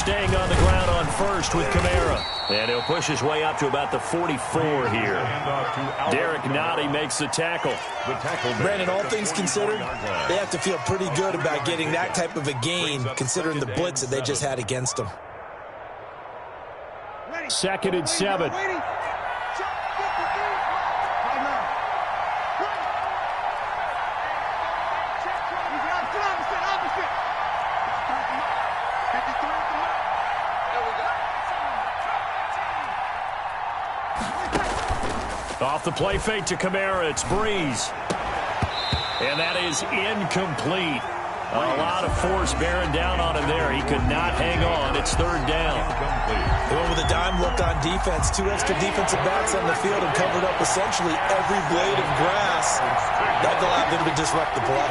staying on the ground on first with Kamara. And he'll push his way up to about the 44 here. Derek Nottie makes the tackle. Brandon, all things considered, they have to feel pretty good about getting that type of a gain, considering the blitz that they just had against them. 2nd and 7. Off the play fake to Kamara, it's Breeze. And that is incomplete. A lot of force bearing down on him there. He could not hang on. It's 3rd down. They went with a dime look on defense. 2 extra defensive backs on the field and covered up essentially every blade of grass. That allowed them to disrupt the play.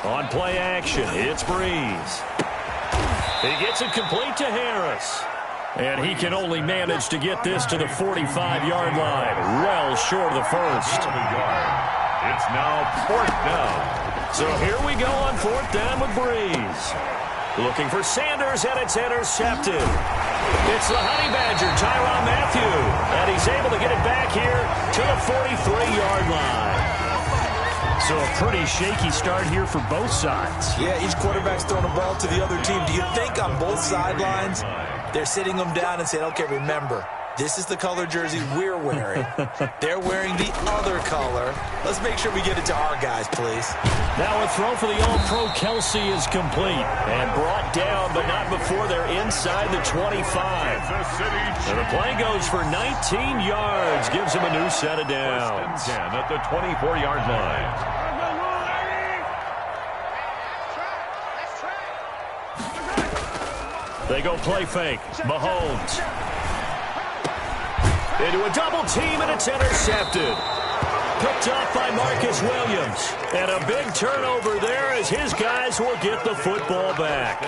On play action, it's Breeze. He gets it complete to Harris. And he can only manage to get this to the 45-yard line. Well short of the first. It's now 4th down. So here we go on 4th down with Breeze. Looking for Sanders, and it's intercepted. It's the Honey Badger, Tyrann Mathieu. And he's able to get it back here to the 43-yard line. So a pretty shaky start here for both sides. Yeah, each quarterback's throwing a ball to the other team. Do you think on both sidelines they're sitting them down and saying, okay, remember, this is the color jersey we're wearing. They're wearing the other color. Let's make sure we get it to our guys, please. Now a throw for the All-Pro Kelsey is complete and brought down, but not before they're inside the 25. And the play goes for 19 yards, gives him a new set of downs. 10 at the 24-yard line. They go play fake. Mahomes. Into a double team, and it's intercepted. Picked off by Marcus Williams. And a big turnover there as his guys will get the football back.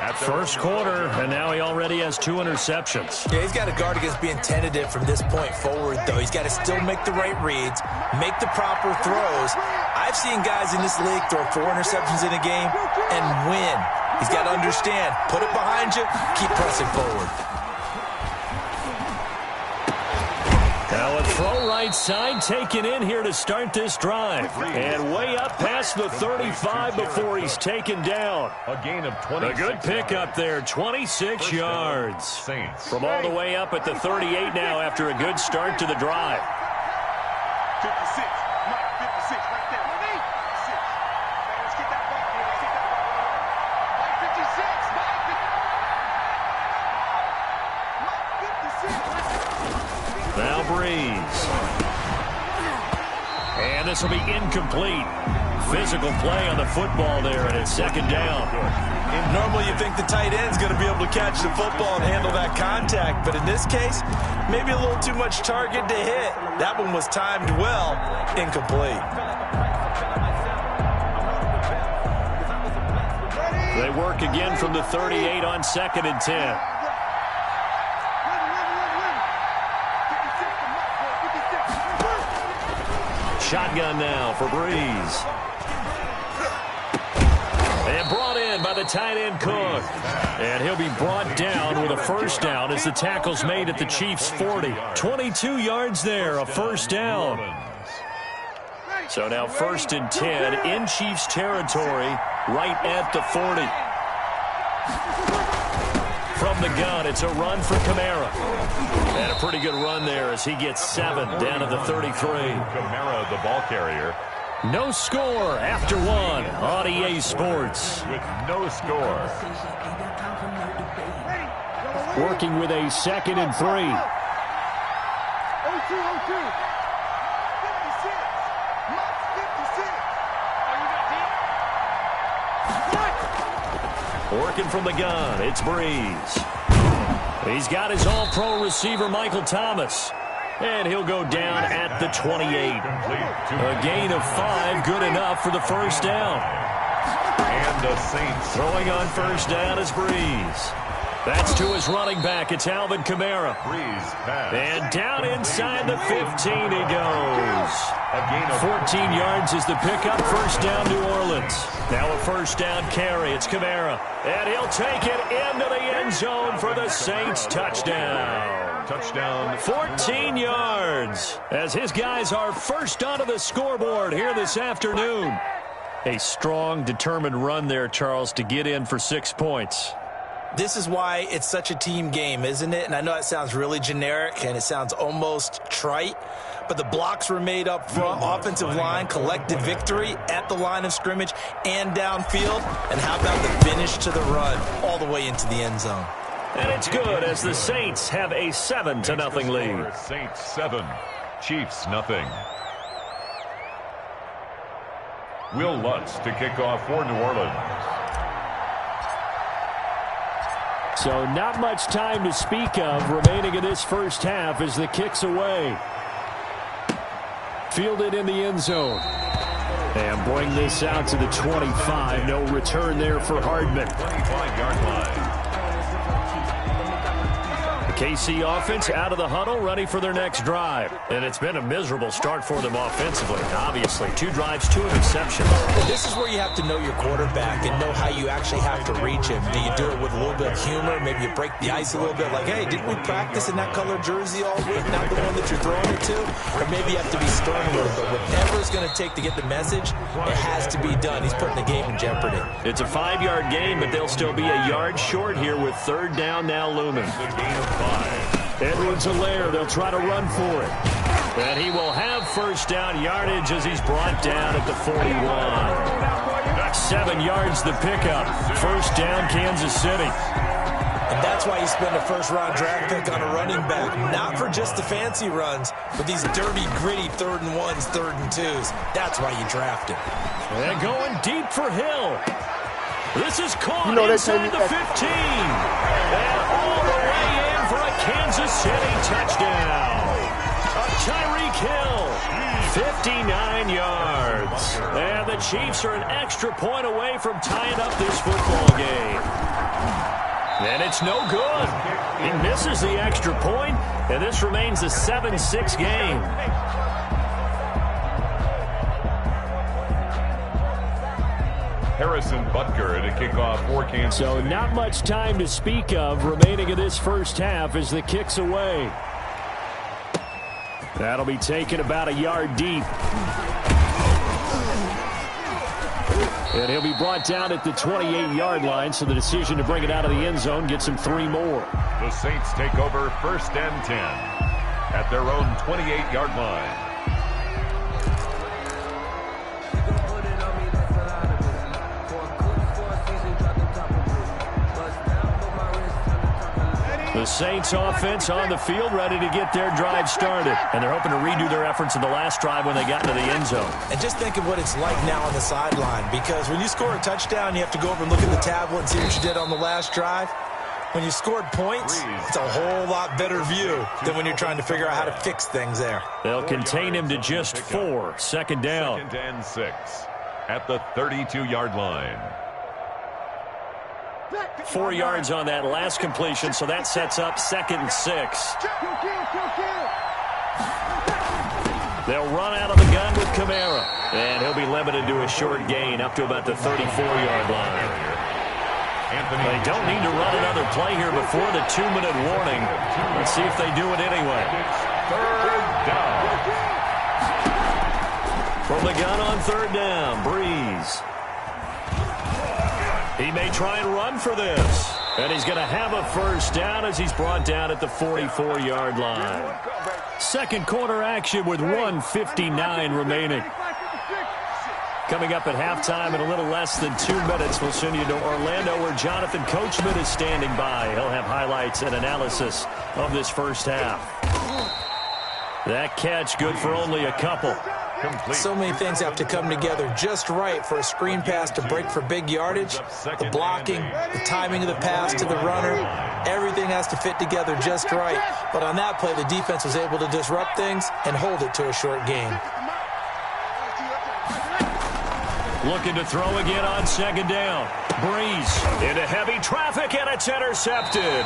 At first quarter, and now he already has 2 interceptions. Yeah, he's got to guard against being tentative from this point forward, though. He's got to still make the right reads, make the proper throws. I've seen guys in this league throw 4 interceptions in a game and win. He's got to understand, put it behind you, keep pressing forward. Now a throw right side taken in here to start this drive. And way up past the 35 before he's taken down. A gain of 20. A good pickup there, 26 yards. From all the way up at the 38 now after a good start to the drive. 56. Mike, 56 right there. 56. Let's get that ball. Let's get that ball. Mike, 56. Mike, 56. Now Breeze. And this will be incomplete. Physical play on the football there, and it's 2nd down. Normally you think the tight end's going to be able to catch the football and handle that contact, but in this case, maybe a little too much target to hit. That one was timed well, incomplete. They work again from the 38 on 2nd and 10. Shotgun now for Breeze. And brought in by the tight end Cook. And he'll be brought down with a first down as the tackle's made at the Chiefs' 40. 22 yards there, a first down. So now 1st and 10 in Chiefs territory, right at the 40. From the gun, it's a run for Kamara. And a pretty good run there as he gets 7 down to the 33. Kamara, the ball carrier. No score after 1 on EA Sports. With no score. Working with a 2nd and 3. 0-2, 0-2. 56. Mike, 56. Working from the gun, it's Breeze. He's got his all-pro receiver, Michael Thomas. And he'll go down at the 28. A gain of 5, good enough for the first down. And the Saints throwing on first down is Breeze. That's to his running back. It's Alvin Kamara. Breeze pass. And down inside the 15 he goes. A gain of 14 yards is the pickup. First down, New Orleans. Now a first down carry. It's Kamara. And he'll take it into the end zone for the Saints touchdown. touchdown. 14 yards as his guys are first onto the scoreboard here this afternoon. A strong, determined run there, Charles, to get in for 6 points. This is why it's such a team game, isn't it? And I know it sounds really generic and it sounds almost trite, but the blocks were made up front, offensive line, collective victory at the line of scrimmage and downfield. And how about the finish to the run all the way into the end zone? And it's good as the Saints have a 7-0 lead. Saints 7, Chiefs nothing. Will Lutz to kick off for New Orleans. So not much time to speak of remaining in this first half as the kick's away. Fielded in the end zone. And bring this out to the 25. No return there for Hardman. 25-yard line. The KC offense out of the huddle, ready for their next drive. And it's been a miserable start for them offensively. Obviously, 2 drives, 2 interceptions. This is where you have to know your quarterback and know how you actually have to reach him. Do you do it with a little bit of humor? Maybe you break the ice a little bit like, hey, didn't we practice in that color jersey all week? Not the one that you're throwing it to? Or maybe you have to be stern a little bit. Whatever it's going to take to get the message, it has to be done. He's putting the game in jeopardy. It's a 5-yard gain, but they'll still be a yard short here with third down now looming. The gain of 5. Edwards-Helaire, they'll try to run for it. And he will have first down yardage as he's brought down at the 41. 7 yards the pickup. First down, Kansas City. And that's why you spend a first-round draft pick on a running back. Not for just the fancy runs, but these dirty, gritty 3rd and 1s, 3rd and 2s. That's why you draft him. And going deep for Hill. This is caught inside the 15. And all the way in for a Kansas City touchdown. A Tyreek Hill, 59 yards. And the Chiefs are an extra point away from tying up this football game. And it's no good. He misses the extra point, and this remains a 7-6 game. Harrison Butker to kick off for Kansas City. So not much time to speak of remaining in this first half as the kick's away. That'll be taken about a yard deep. And he'll be brought down at the 28-yard line, so the decision to bring it out of the end zone gets him 3 more. The Saints take over first and 10 at their own 28-yard line. The Saints offense on the field ready to get their drive started. And they're hoping to redo their efforts in the last drive when they got into the end zone. And just think of what it's like now on the sideline, because when you score a touchdown, you have to go over and look at the tablet and see what you did on the last drive. When you scored points, it's a whole lot better view than when you're trying to figure out how to fix things there. They'll contain him to just 4. Second down. 2nd and 6 at the 32-yard line. 4 yards on that last completion, so that sets up 2nd and 6. They'll run out of the gun with Kamara, and he'll be limited to a short gain up to about the 34-yard line. They don't need to run another play here before the 2-minute warning. Let's see if they do it anyway. 3rd down. From the gun on 3rd down, Breeze. He may try and run for this. And he's going to have a first down as he's brought down at the 44-yard line. Second quarter action with 1:59 remaining. Coming up at halftime in a little less than 2 minutes, we'll send you to Orlando where Jonathan Coachman is standing by. He'll have highlights and analysis of this first half. That catch good for only a couple. Complete. So many things have to come together just right for a screen pass to break for big yardage. The blocking, the timing of the pass to the runner, everything has to fit together just right. But on that play, the defense was able to disrupt things and hold it to a short gain. Looking to throw again on second down. Breeze into heavy traffic, and it's intercepted.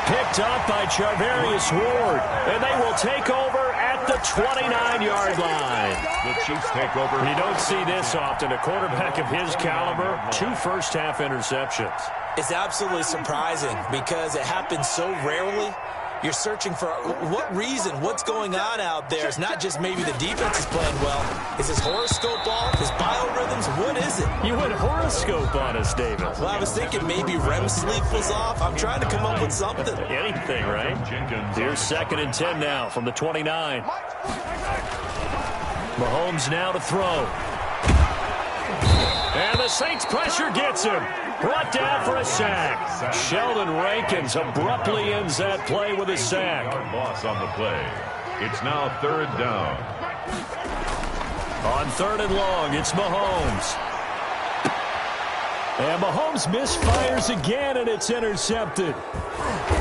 Picked up by Charvarius Ward, and they will take over at the 29-yard line. The Chiefs take over. You don't see this often. A quarterback of his caliber, 2 first-half interceptions. It's absolutely surprising because it happens so rarely. You're searching for what reason, what's going on out there. It's not just maybe the defense is playing well. Is his horoscope off? His biorhythms? What is it? You went horoscope on us, David. Well, I was thinking maybe REM sleep was off. I'm trying to come up with something. Anything, right? Here's 2nd and 10 now from the 29. Mahomes now to throw. And the Saints pressure gets him. Brought down for a sack. Sheldon Rankins abruptly ends that play with a sack. Loss on the play. It's now 3rd down. On 3rd and long, it's Mahomes. And Mahomes misfires again, and it's intercepted.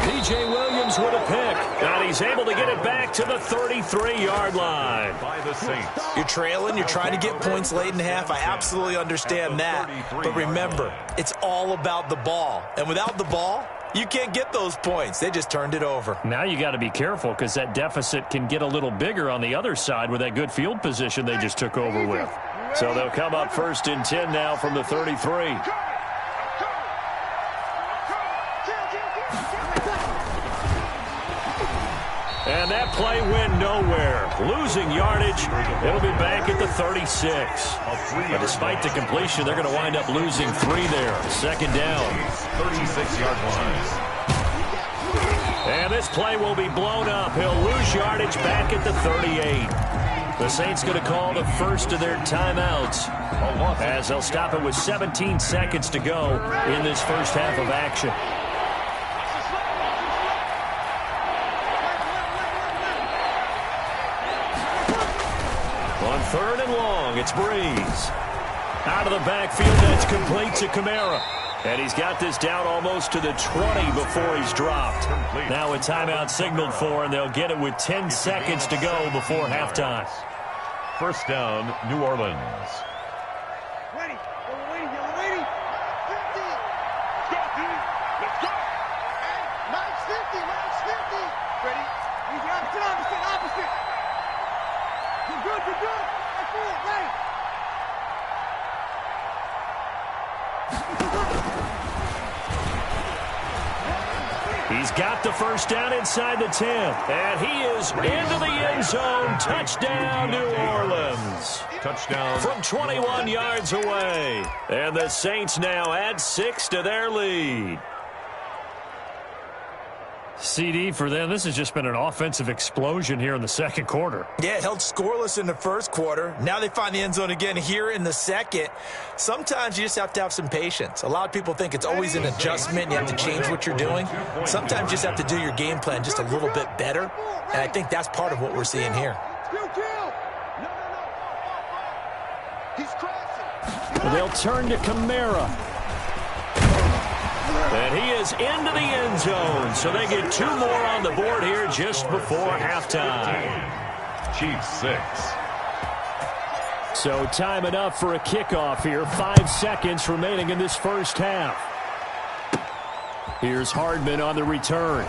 P.J. Williams with a pick, and he's able to get it back to the 33-yard line. By the Saints. You're trailing. You're trying to get points late in half. I absolutely understand that. But remember, it's all about the ball. And without the ball, you can't get those points. They just turned it over. Now you got to be careful because that deficit can get a little bigger on the other side with that good field position they just took over with. So they'll come up 1st and 10 now from the 33. And that play went nowhere. Losing yardage. It'll be back at the 36. But despite the completion, they're going to wind up losing 3 there. 2nd down. 36-yard line. And this play will be blown up. He'll lose yardage back at the 38. The Saints going to call the first of their timeouts as they'll stop it with 17 seconds to go in this first half of action. On 3rd and long, it's Breeze. Out of the backfield, that's complete to Kamara. And he's got this down almost to the 20 before he's dropped. Now a timeout signaled for, and they'll get it with 10 seconds to go before halftime. 1st down, New Orleans. Ready. Y'all ready? 50. Let's go, dude. Let's go. Hey, Mike's 50. Ready? He's the opposite. You're good. That's it, right. He's got the 1st down inside the 10. And he is into the end zone. Touchdown, New Orleans. Touchdown. From 21 yards away. And the Saints now add 6 to their lead. CD, for them, this has just been an offensive explosion here in the 2nd quarter. Yeah, it held scoreless in the 1st quarter. Now they find the end zone again here in the 2nd. Sometimes you just have to have some patience. A lot of people think it's always an adjustment. You have to change what you're doing. Sometimes you just have to do your game plan just a little bit better. And I think that's part of what we're seeing here. He's crossing. They'll turn to Kamara. And he is into the end zone. So they get 2 more on the board here just before halftime. Chiefs 6. So time enough for a kickoff here. 5 seconds remaining in this first half. Here's Hardman on the return.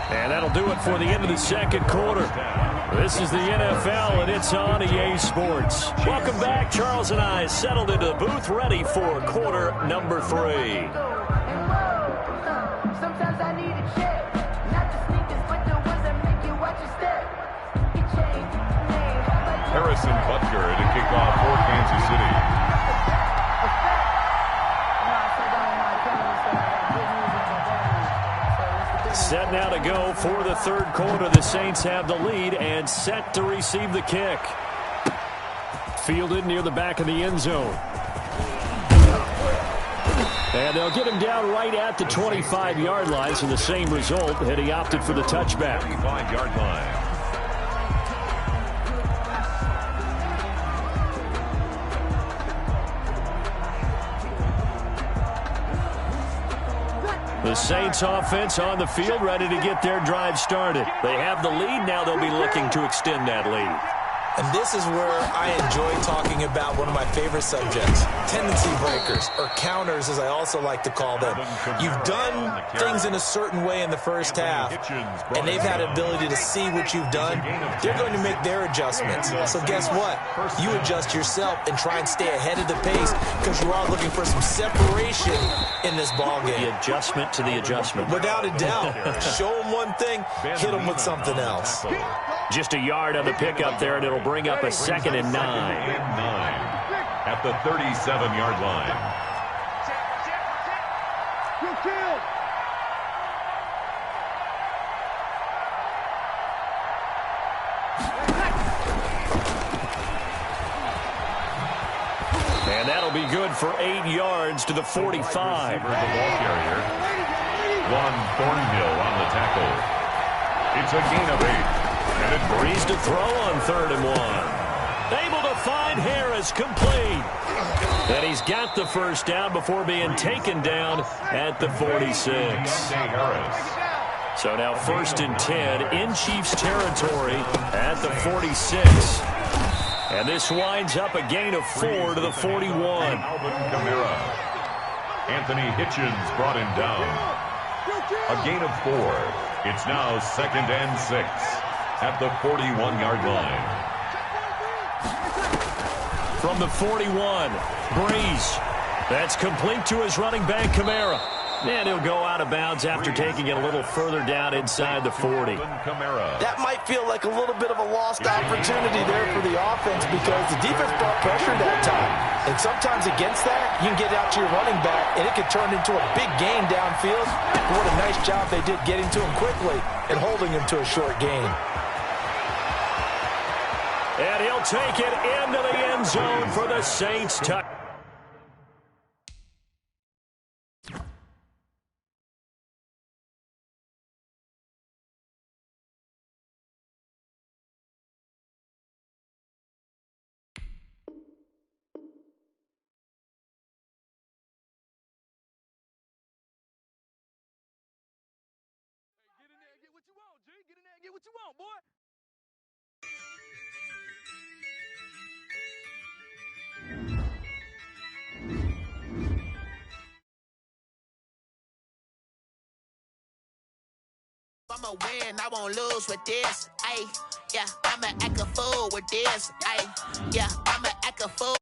And that'll do it for the end of the 2nd quarter. This is the NFL, and it's on EA Sports. Welcome back. Charles and I settled into the booth, ready for quarter number 3. Sometimes I need a check, not the sneakers, but the ones that make you watch your step. Harrison Butker to kick off for Kansas City. Set now to go for the 3rd quarter. The Saints have the lead and set to receive the kick. Fielded near the back of the end zone. And they'll get him down right at the 25-yard line, so the same result had he opted for the touchback. 25-yard line. The The Saints offense on the field, ready to get their drive started. They have the lead. Now they'll be looking to extend that lead. And this is where I enjoy talking about one of my favorite subjects, tendency breakers, or counters as I also like to call them. You've done things in a certain way in the first half, and they've had ability to see what you've done. They're going to make their adjustments. So guess what? You adjust yourself and try and stay ahead of the pace because you are looking for some separation in this ballgame. The adjustment to the adjustment. Without a doubt. Show them one thing, hit them with something else. Just a yard on the pickup there, and it'll bring up a 2nd and 9. At the 37-yard line. And that'll be good for 8 yards to the 45. The ball carrier. One Thornhill on the tackle. It's a gain of 8. Breeze to throw on 3rd and 1. Able to find Harris, complete. And he's got the first down before being taken down at the 46. So now 1st and 10 in Chiefs territory at the 46. And this winds up a gain of 4 to the 41. Anthony Hitchens brought him down. A gain of 4. It's now 2nd and 6. At the 41-yard line. From the 41, Breeze. That's complete to his running back, Kamara. And he'll go out of bounds after taking it a little further down inside the 40. That might feel like a little bit of a lost opportunity there for the offense because the defense brought pressure that time. And sometimes against that, you can get out to your running back, and it could turn into a big gain downfield. But what a nice job they did getting to him quickly and holding him to a short gain. And he'll take it into the end zone for the Saints. Get in there and get what you want, boy. I'ma win, I won't lose with this. Ayy, yeah, I'ma act a fool with this. Ayy, yeah, I'ma act a fool.